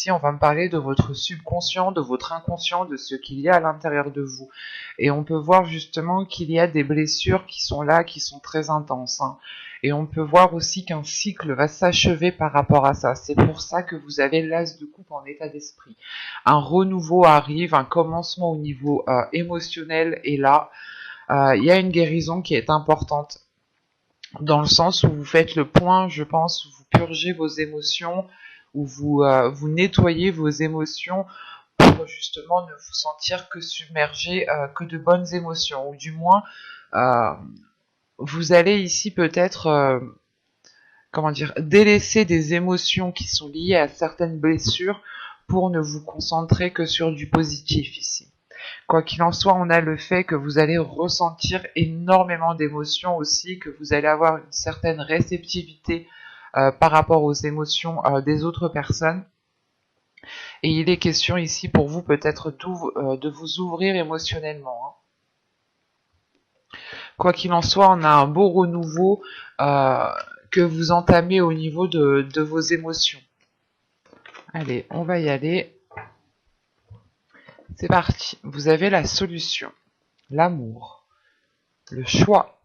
Ici, on va me parler de votre subconscient, de votre inconscient, de ce qu'il y a à l'intérieur de vous. Et on peut voir justement qu'il y a des blessures qui sont là, qui sont très intenses. Hein. Et on peut voir aussi qu'un cycle va s'achever par rapport à ça. C'est pour ça que vous avez l'as de coupe en état d'esprit. Un renouveau arrive, un commencement au niveau émotionnel est là. Il y a une guérison qui est importante dans le sens où vous faites le point, je pense, où vous purgez vos émotions, où vous nettoyez vos émotions pour justement ne vous sentir que submergé, que de bonnes émotions, ou du moins, euh, vous allez ici peut-être, comment dire, délaisser des émotions qui sont liées à certaines blessures pour ne vous concentrer que sur du positif ici. Quoi qu'il en soit, on a le fait que vous allez ressentir énormément d'émotions aussi, que vous allez avoir une certaine réceptivité par rapport aux émotions des autres personnes. Et il est question ici pour vous peut-être de vous ouvrir émotionnellement. Hein. Quoi qu'il en soit, on a un beau renouveau que vous entamez au niveau de vos émotions. Allez, on va y aller. C'est parti. Vous avez la solution, l'amour, le choix,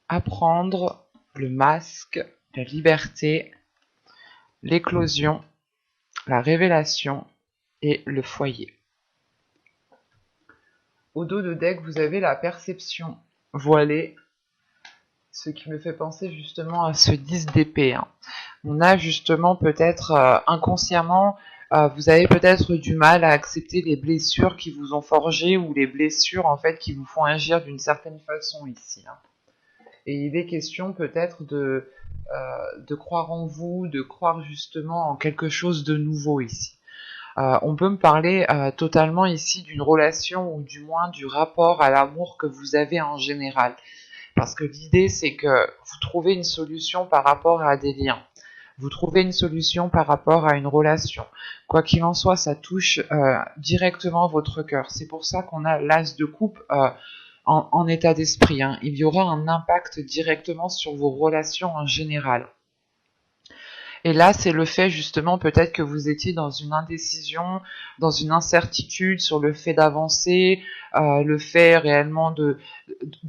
apprendre, le masque, la liberté, l'éclosion, la révélation et le foyer. Au dos de deck, vous avez la perception voilée, ce qui me fait penser justement à ce 10 d'épée. Hein. On a justement peut-être inconsciemment, vous avez peut-être du mal à accepter les blessures qui vous ont forgé ou les blessures en fait qui vous font agir d'une certaine façon ici. Hein. Et il est question peut-être de croire en vous, de croire justement en quelque chose de nouveau ici. On peut me parler totalement ici d'une relation ou du moins du rapport à l'amour que vous avez en général. Parce que l'idée c'est que vous trouvez une solution par rapport à des liens. Vous trouvez une solution par rapport à une relation. Quoi qu'il en soit, ça touche directement votre cœur. C'est pour ça qu'on a l'as de coupe en état d'esprit. Hein. Il y aura un impact directement sur vos relations en général. Et là, c'est le fait justement peut-être que vous étiez dans une indécision, dans une incertitude sur le fait d'avancer, le fait réellement de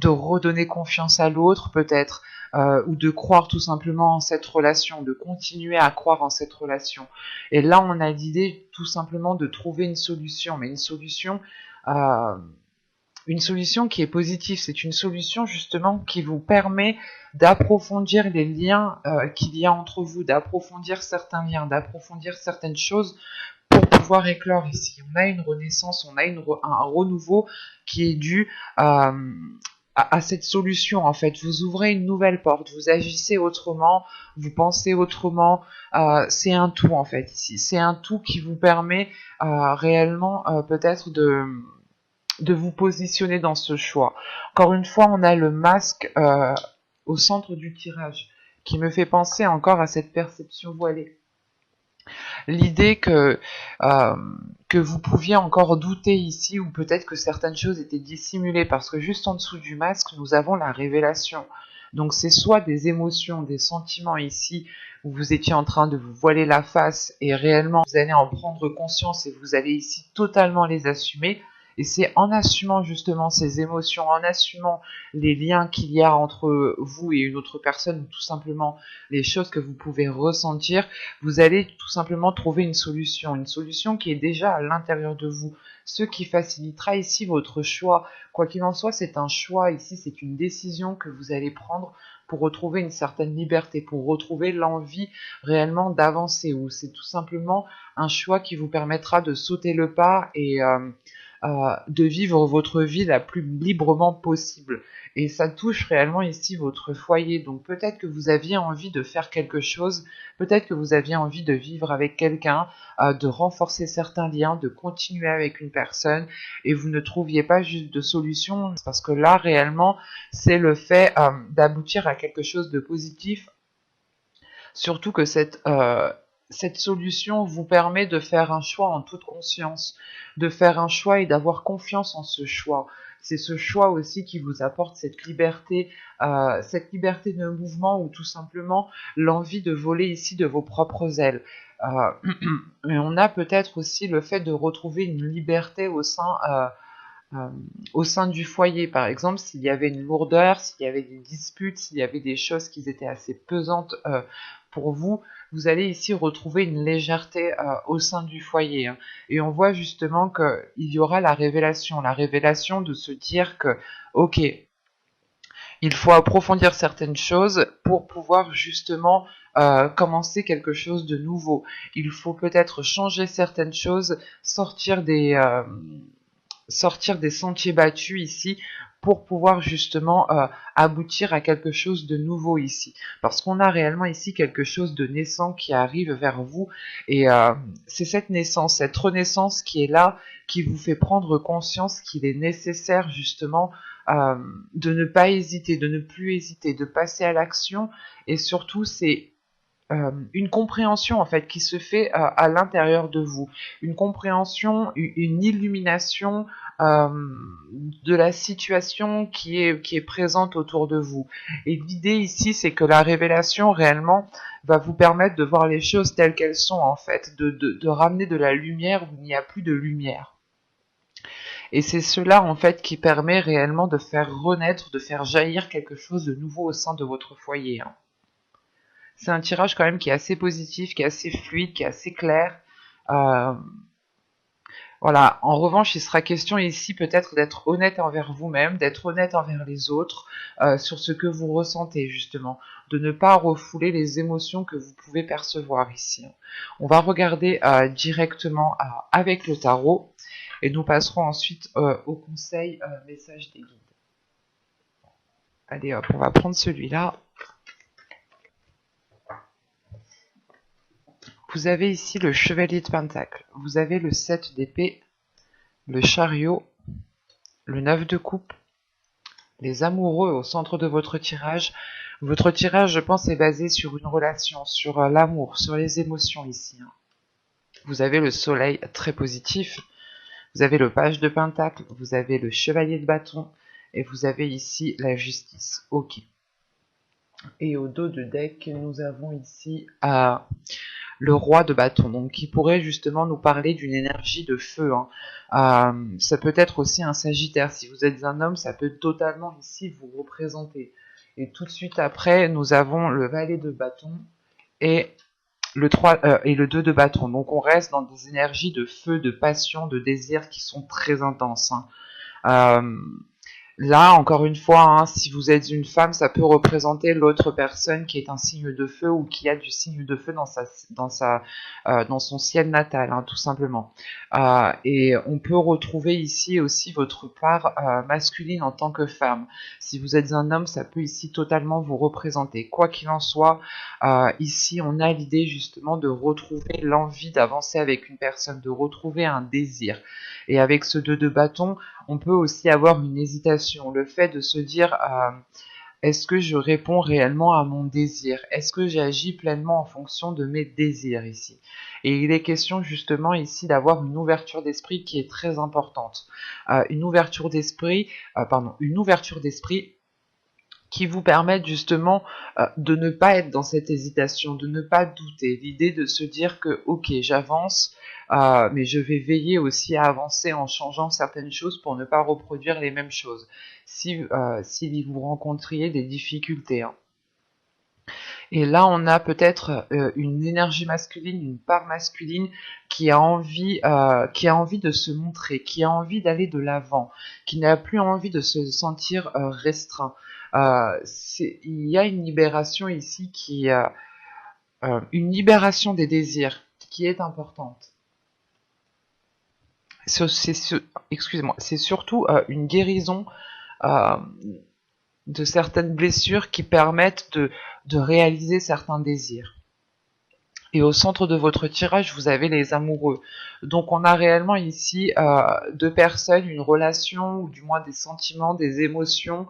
redonner confiance à l'autre peut-être, ou de croire tout simplement en cette relation, de continuer à croire en cette relation. Et là, on a l'idée tout simplement de trouver une solution, mais euh, une solution qui est positive. C'est une solution justement qui vous permet d'approfondir les liens qu'il y a entre vous, d'approfondir certains liens, d'approfondir certaines choses pour pouvoir éclore ici. On a une renaissance, on a un renouveau qui est dû à cette solution en fait. Vous ouvrez une nouvelle porte, vous agissez autrement, vous pensez autrement. C'est un tout en fait ici. C'est un tout qui vous permet réellement peut-être de vous positionner dans ce choix. Encore une fois, on a le masque au centre du tirage, qui me fait penser encore à cette perception voilée. L'idée que vous pouviez encore douter ici, ou peut-être que certaines choses étaient dissimulées, parce que juste en dessous du masque, nous avons la révélation. Donc c'est soit des émotions, des sentiments ici, où vous étiez en train de vous voiler la face, et réellement vous allez en prendre conscience, et vous allez ici totalement les assumer, et c'est en assumant justement ces émotions, en assumant les liens qu'il y a entre vous et une autre personne, ou tout simplement les choses que vous pouvez ressentir, vous allez tout simplement trouver une solution qui est déjà à l'intérieur de vous, ce qui facilitera ici votre choix. Quoi qu'il en soit, c'est un choix ici, c'est une décision que vous allez prendre pour retrouver une certaine liberté, pour retrouver l'envie réellement d'avancer, ou c'est tout simplement un choix qui vous permettra de sauter le pas et de vivre votre vie la plus librement possible. Et ça touche réellement ici votre foyer. Donc peut-être que vous aviez envie de faire quelque chose, peut-être que vous aviez envie de vivre avec quelqu'un, de renforcer certains liens, de continuer avec une personne, et vous ne trouviez pas juste de solution, parce que là réellement c'est le fait d'aboutir à quelque chose de positif. Surtout que cette solution vous permet de faire un choix en toute conscience, de faire un choix et d'avoir confiance en ce choix. C'est ce choix aussi qui vous apporte cette liberté de mouvement, ou tout simplement l'envie de voler ici de vos propres ailes. Mais on a peut-être aussi le fait de retrouver une liberté au sein du foyer. Par exemple, s'il y avait une lourdeur, s'il y avait des disputes, s'il y avait des choses qui étaient assez pesantes pour vous, vous allez ici retrouver une légèreté au sein du foyer. Hein. Et on voit justement qu'il y aura la révélation de se dire que, ok, il faut approfondir certaines choses pour pouvoir justement commencer quelque chose de nouveau. Il faut peut-être changer certaines choses, sortir des sentiers battus ici pour pouvoir justement aboutir à quelque chose de nouveau ici. Parce qu'on a réellement ici quelque chose de naissant qui arrive vers vous et c'est cette naissance, cette renaissance qui est là, qui vous fait prendre conscience qu'il est nécessaire justement de ne pas hésiter, de ne plus hésiter, de passer à l'action et surtout c'est une compréhension en fait qui se fait à l'intérieur de vous, une compréhension, une illumination euh, de la situation qui est présente autour de vous. Et l'idée ici, c'est que la révélation réellement va vous permettre de voir les choses telles qu'elles sont en fait, de ramener de la lumière où il n'y a plus de lumière. Et c'est cela en fait qui permet réellement de faire renaître, de faire jaillir quelque chose de nouveau au sein de votre foyer. Hein. C'est un tirage quand même qui est assez positif, qui est assez fluide, qui est assez clair. Euh, voilà. En revanche, il sera question ici peut-être d'être honnête envers vous-même, d'être honnête envers les autres sur ce que vous ressentez justement, de ne pas refouler les émotions que vous pouvez percevoir ici. On va regarder directement avec le tarot et nous passerons ensuite au conseil message des guides. Allez hop, on va prendre celui-là. Vous avez ici le chevalier de pentacle, vous avez le 7 d'épée, le chariot, le 9 de coupe, les amoureux au centre de votre tirage. Votre tirage, je pense, est basé sur une relation, sur l'amour, sur les émotions ici. Vous avez le soleil très positif, vous avez le page de pentacle, vous avez le chevalier de bâton, et vous avez ici la justice. Ok. Et au dos de deck, nous avons ici le roi de bâton, donc qui pourrait justement nous parler d'une énergie de feu. Hein. Ça peut être aussi un sagittaire. Si vous êtes un homme, ça peut totalement ici vous représenter. Et tout de suite après, nous avons le valet de bâton et le 3 et le 2 de bâton. Donc on reste dans des énergies de feu, de passion, de désir qui sont très intenses. Hein. Là, encore une fois, hein, si vous êtes une femme, ça peut représenter l'autre personne qui est un signe de feu ou qui a du signe de feu dans son ciel natal, hein, tout simplement. Et on peut retrouver ici aussi votre part masculine en tant que femme. Si vous êtes un homme, ça peut ici totalement vous représenter. Quoi qu'il en soit, ici, on a l'idée justement de retrouver l'envie d'avancer avec une personne, de retrouver un désir. Et avec ce 2 de bâton, on peut aussi avoir une hésitation, le fait de se dire est-ce que je réponds réellement à mon désir? Est-ce que j'agis pleinement en fonction de mes désirs ici? Et il est question justement ici d'avoir une ouverture d'esprit qui est très importante. Une ouverture d'esprit qui vous permettent justement de ne pas être dans cette hésitation, de ne pas douter. L'idée de se dire que ok, j'avance, mais je vais veiller aussi à avancer en changeant certaines choses pour ne pas reproduire les mêmes choses. Si vous rencontriez des difficultés. Hein. Et là, on a peut-être une énergie masculine, une part masculine qui a envie de se montrer, qui a envie d'aller de l'avant, qui n'a plus envie de se sentir restreint. Il y a une libération ici une libération des désirs qui est importante. Excusez-moi, c'est surtout une guérison de certaines blessures qui permettent de réaliser certains désirs. Et au centre de votre tirage, vous avez les amoureux. Donc on a réellement ici deux personnes, une relation, ou du moins des sentiments, des émotions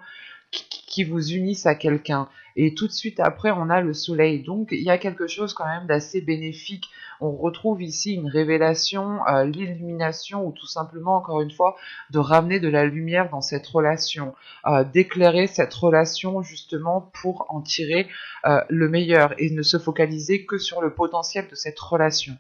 qui vous unissent à quelqu'un. Et tout de suite après, on a le soleil. Donc il y a quelque chose quand même d'assez bénéfique on retrouve ici une révélation, l'illumination, ou tout simplement, encore une fois, de ramener de la lumière dans cette relation, d'éclairer cette relation justement pour en tirer le meilleur et ne se focaliser que sur le potentiel de cette relation.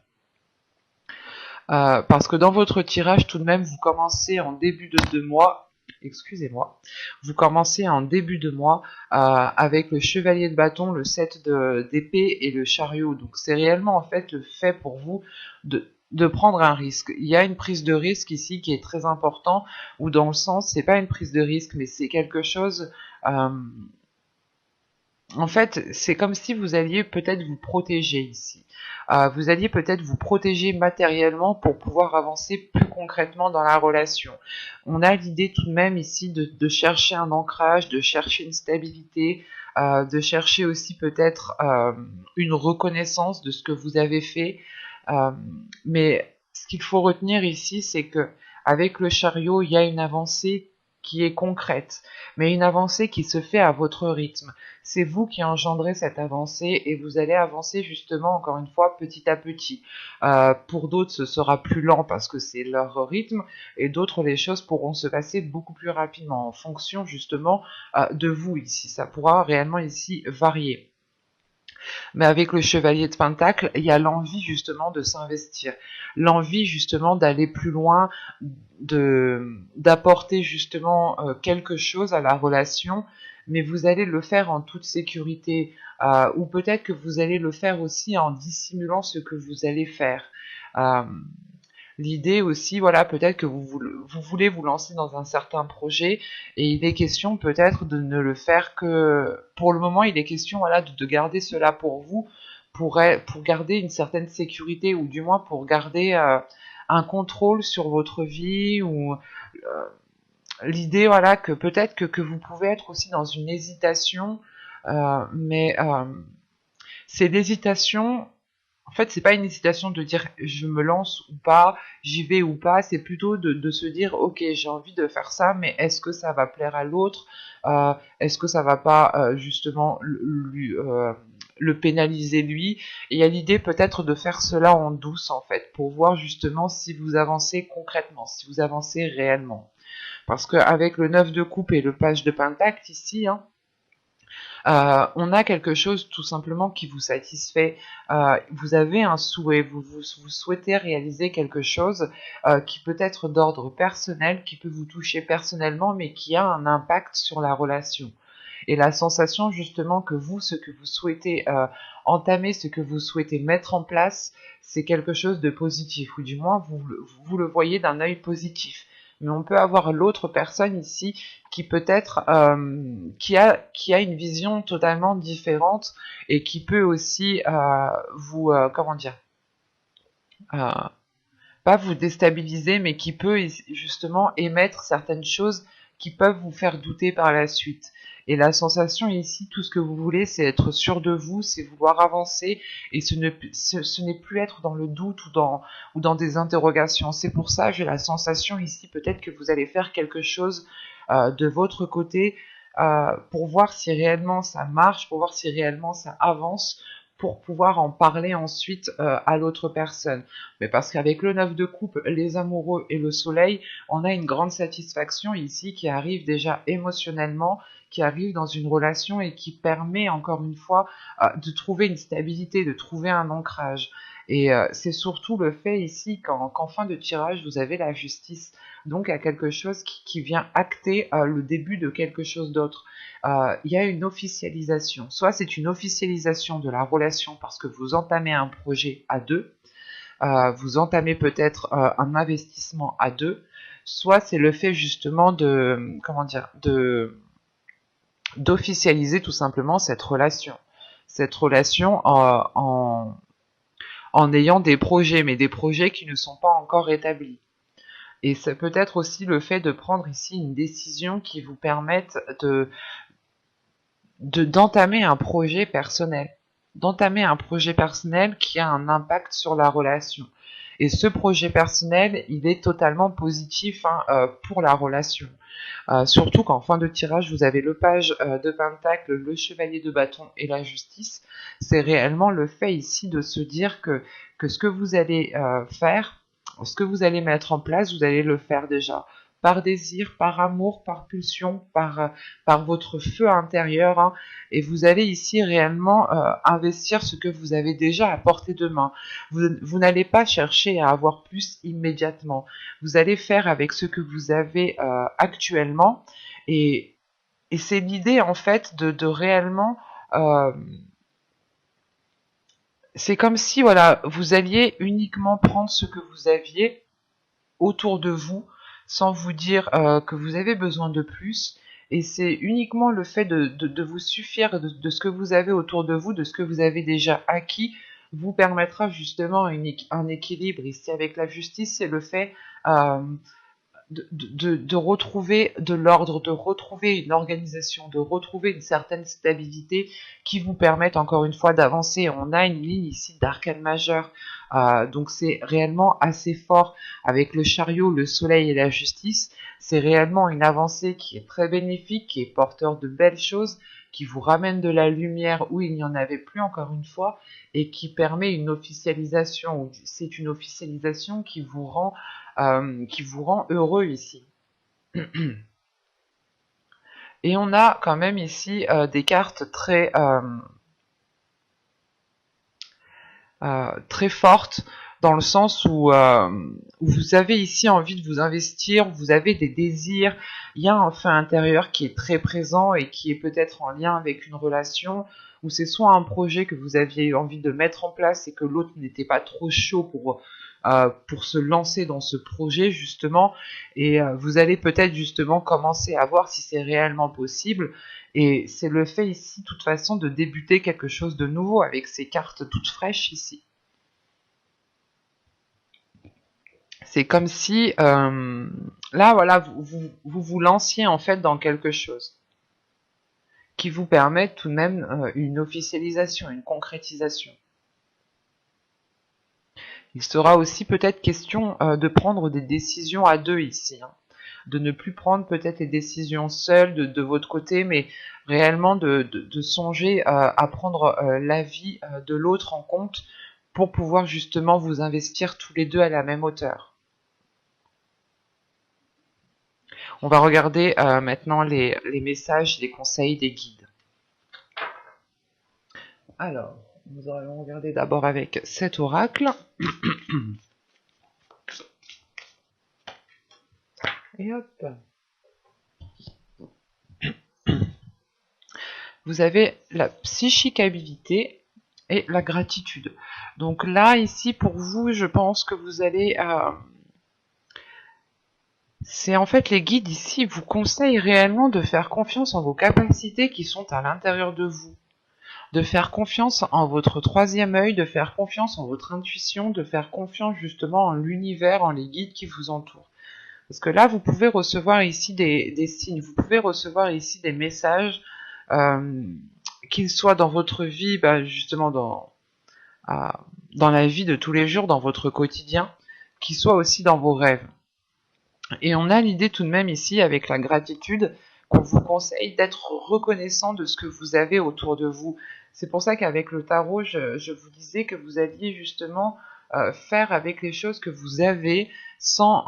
Parce que dans votre tirage, tout de même, vous commencez en début de mois, excusez-moi, vous commencez en début de mois avec le chevalier de bâton, le 7 d'épée et le chariot. Donc c'est réellement en fait le fait pour vous de prendre un risque. Il y a une prise de risque ici qui est très important, ou dans le sens, c'est pas une prise de risque, mais c'est quelque chose... en fait, c'est comme si vous alliez peut-être vous protéger ici. Vous alliez peut-être vous protéger matériellement pour pouvoir avancer plus concrètement dans la relation. On a l'idée tout de même ici de chercher un ancrage, de chercher une stabilité, de chercher aussi peut-être une reconnaissance de ce que vous avez fait. Mais ce qu'il faut retenir ici, c'est que avec le chariot, il y a une avancée qui est concrète, mais une avancée qui se fait à votre rythme. C'est vous qui engendrez cette avancée et vous allez avancer justement, encore une fois, petit à petit. Pour d'autres, ce sera plus lent parce que c'est leur rythme, et d'autres, les choses pourront se passer beaucoup plus rapidement en fonction justement de vous ici. Ça pourra réellement ici varier. Mais avec le chevalier de Pentacle, il y a l'envie justement de s'investir, l'envie justement d'aller plus loin, d'apporter justement quelque chose à la relation, mais vous allez le faire en toute sécurité, ou peut-être que vous allez le faire aussi en dissimulant ce que vous allez faire. Euh, L'idée aussi, voilà, peut-être que vous voulez vous lancer dans un certain projet et il est question peut-être de ne le faire que... Pour le moment, il est question, voilà, de garder cela pour vous, pour garder une certaine sécurité, ou du moins pour garder un contrôle sur votre vie, ou l'idée, voilà, que peut-être que vous pouvez être aussi dans une hésitation, mais c'est l'hésitation... En fait, c'est pas une hésitation de dire je me lance ou pas, j'y vais ou pas, c'est plutôt de se dire ok, j'ai envie de faire ça, mais est-ce que ça va plaire à l'autre, est-ce que ça va pas justement le pénaliser lui. Et il y a l'idée peut-être de faire cela en douce en fait, pour voir justement si vous avancez concrètement, si vous avancez réellement. Parce qu'avec le 9 de coupe et le page de pentacle ici, hein, on a quelque chose tout simplement qui vous satisfait. Vous avez un souhait, vous souhaitez réaliser quelque chose qui peut être d'ordre personnel, qui peut vous toucher personnellement, mais qui a un impact sur la relation. Et la sensation justement que vous, ce que vous souhaitez entamer, ce que vous souhaitez mettre en place, c'est quelque chose de positif, ou du moins vous le voyez d'un œil positif. Mais on peut avoir l'autre personne ici qui peut-être qui a une vision totalement différente et qui peut aussi vous comment dire euh, pas vous déstabiliser, mais qui peut justement émettre certaines choses qui peuvent vous faire douter par la suite. Et la sensation ici, tout ce que vous voulez, c'est être sûr de vous, c'est vouloir avancer, et ce n'est plus être dans le doute ou dans des interrogations. C'est pour ça, j'ai la sensation ici, peut-être que vous allez faire quelque chose de votre côté pour voir si réellement ça marche, pour voir si réellement ça avance, pour pouvoir en parler ensuite à l'autre personne. Mais parce qu'avec le 9 de coupe, les amoureux et le soleil, on a une grande satisfaction ici qui arrive déjà émotionnellement, qui arrive dans une relation et qui permet encore une fois de trouver une stabilité, de trouver un ancrage. Et c'est surtout le fait ici qu'en fin de tirage, vous avez la justice, donc à quelque chose qui vient acter le début de quelque chose d'autre. Il y a une officialisation. Soit c'est une officialisation de la relation parce que vous entamez un projet à deux, vous entamez peut-être un investissement à deux, soit c'est le fait justement d'officialiser tout simplement cette relation. Cette relation en ayant des projets, mais des projets qui ne sont pas encore établis. Et ça peut être aussi le fait de prendre ici une décision qui vous permette d'entamer un projet personnel. D'entamer un projet personnel qui a un impact sur la relation. Et ce projet personnel, il est totalement positif pour la relation. Surtout qu'en fin de tirage, vous avez le page de Pentacle, le chevalier de bâton et la justice. C'est réellement le fait ici de se dire que ce que vous allez faire, ce que vous allez mettre en place, vous allez le faire déjà. Par désir, par amour, par pulsion, par votre feu intérieur. Et vous allez ici réellement investir ce que vous avez déjà à portée de main. Vous n'allez pas chercher à avoir plus immédiatement. Vous allez faire avec ce que vous avez actuellement. Et c'est l'idée en fait de réellement... c'est comme si voilà, vous alliez uniquement prendre ce que vous aviez autour de vous sans vous dire que vous avez besoin de plus. Et c'est uniquement le fait de vous suffire de ce que vous avez autour de vous, de ce que vous avez déjà acquis, vous permettra justement un équilibre. Ici avec la justice, c'est le fait de retrouver de l'ordre, de retrouver une organisation, de retrouver une certaine stabilité qui vous permettent encore une fois d'avancer. On a une ligne ici d'arcane majeur, donc c'est réellement assez fort avec le chariot, le soleil et la justice. C'est réellement une avancée qui est très bénéfique, qui est porteur de belles choses, qui vous ramène de la lumière où il n'y en avait plus encore une fois, et qui permet une officialisation. C'est une officialisation qui vous rend heureux ici. Et on a quand même ici des cartes très fortes, dans le sens où vous avez ici envie de vous investir, vous avez des désirs, il y a un feu intérieur qui est très présent et qui est peut-être en lien avec une relation, ou c'est soit un projet que vous aviez envie de mettre en place et que l'autre n'était pas trop chaud pour se lancer dans ce projet justement, et vous allez peut-être justement commencer à voir si c'est réellement possible, et c'est le fait ici de toute façon de débuter quelque chose de nouveau avec ces cartes toutes fraîches ici. C'est comme si là voilà vous lanciez en fait dans quelque chose qui vous permet tout de même une officialisation, une concrétisation. Il sera aussi peut-être question de prendre des décisions à deux ici, de ne plus prendre peut-être les décisions seules de votre côté, mais réellement de songer à prendre l'avis de l'autre en compte pour pouvoir justement vous investir tous les deux à la même hauteur. On va regarder maintenant les messages, les conseils des guides. Alors, nous allons regarder d'abord avec cet oracle. Et hop. Vous avez la psychicabilité et la gratitude. Donc là, ici, pour vous, je pense que vous allez... c'est en fait les guides ici vous conseillent réellement de faire confiance en vos capacités qui sont à l'intérieur de vous. De faire confiance en votre troisième œil, de faire confiance en votre intuition, de faire confiance justement en l'univers, en les guides qui vous entourent. Parce que là, vous pouvez recevoir ici des signes, vous pouvez recevoir ici des messages, qu'ils soient dans votre vie, justement dans la vie de tous les jours, dans votre quotidien, qu'ils soient aussi dans vos rêves. Et on a l'idée tout de même ici, avec la gratitude, qu'on vous conseille d'être reconnaissant de ce que vous avez autour de vous. C'est pour ça qu'avec le tarot, je vous disais que vous alliez justement faire avec les choses que vous avez sans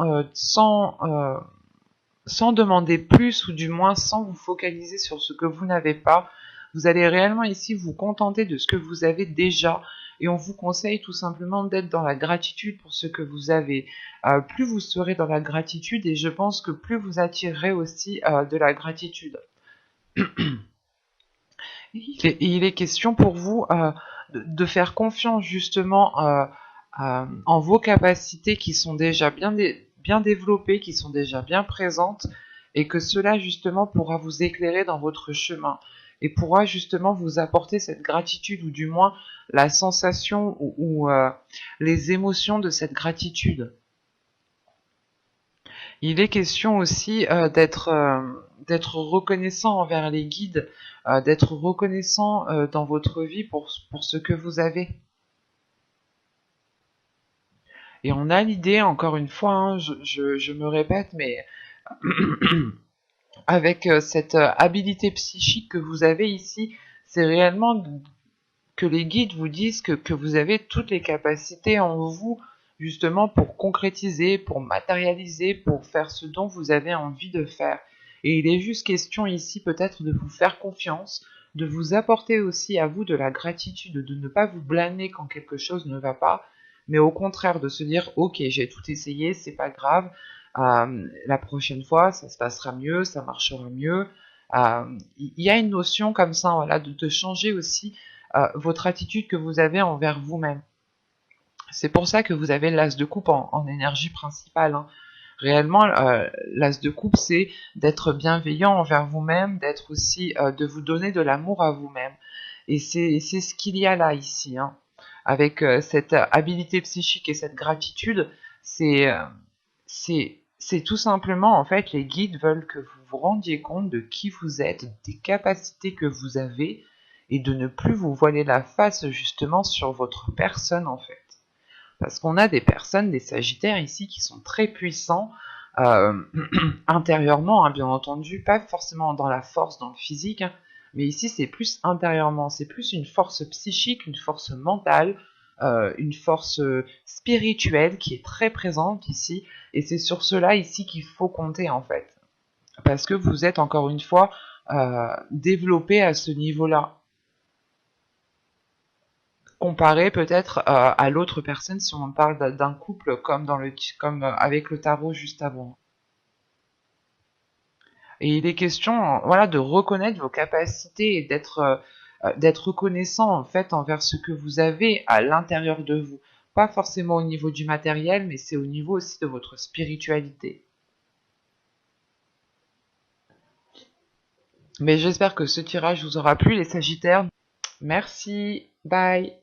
demander plus, ou du moins sans vous focaliser sur ce que vous n'avez pas. Vous allez réellement ici vous contenter de ce que vous avez déjà, et on vous conseille tout simplement d'être dans la gratitude pour ce que vous avez. Plus vous serez dans la gratitude, et je pense que plus vous attirerez aussi de la gratitude. Il est question pour vous de faire confiance justement en vos capacités qui sont déjà bien développées, qui sont déjà bien présentes, et que cela justement pourra vous éclairer dans votre chemin et pourra justement vous apporter cette gratitude, ou du moins la sensation ou les émotions de cette gratitude. Il est question aussi d'être reconnaissant envers les guides, d'être reconnaissant dans votre vie pour ce que vous avez. Et on a l'idée, encore une fois, hein, je me répète, mais avec cette habilité psychique que vous avez ici, c'est réellement que les guides vous disent que vous avez toutes les capacités en vous, justement, pour concrétiser, pour matérialiser, pour faire ce dont vous avez envie de faire. Et il est juste question ici peut-être de vous faire confiance, de vous apporter aussi à vous de la gratitude, de ne pas vous blâmer quand quelque chose ne va pas, mais au contraire de se dire ok, j'ai tout essayé, c'est pas grave, la prochaine fois ça se passera mieux, ça marchera mieux. Il y a une notion comme ça, voilà, de changer aussi votre attitude que vous avez envers vous-même. C'est pour ça que vous avez l'as de coupe en énergie principale, hein. Réellement, l'as de coupe, c'est d'être bienveillant envers vous-même, d'être aussi, de vous donner de l'amour à vous-même. Et c'est ce qu'il y a là, ici, hein. Avec cette habilité psychique et cette gratitude, c'est c'est tout simplement, en fait, les guides veulent que vous vous rendiez compte de qui vous êtes, des capacités que vous avez, et de ne plus vous voiler la face, justement, sur votre personne, en fait. Parce qu'on a des personnes, des sagittaires ici, qui sont très puissants, euh, intérieurement, hein, bien entendu, pas forcément dans la force, dans le physique, hein, mais ici c'est plus intérieurement, c'est plus une force psychique, une force mentale, une force spirituelle qui est très présente ici, et c'est sur cela ici qu'il faut compter en fait, parce que vous êtes encore une fois développé à ce niveau-là, comparé peut-être à l'autre personne si on parle d'un couple comme comme avec le tarot juste avant. Et il est question, voilà, de reconnaître vos capacités et d'être reconnaissant en fait envers ce que vous avez à l'intérieur de vous. Pas forcément au niveau du matériel, mais c'est au niveau aussi de votre spiritualité. Mais j'espère que ce tirage vous aura plu, les Sagittaires. Merci, bye.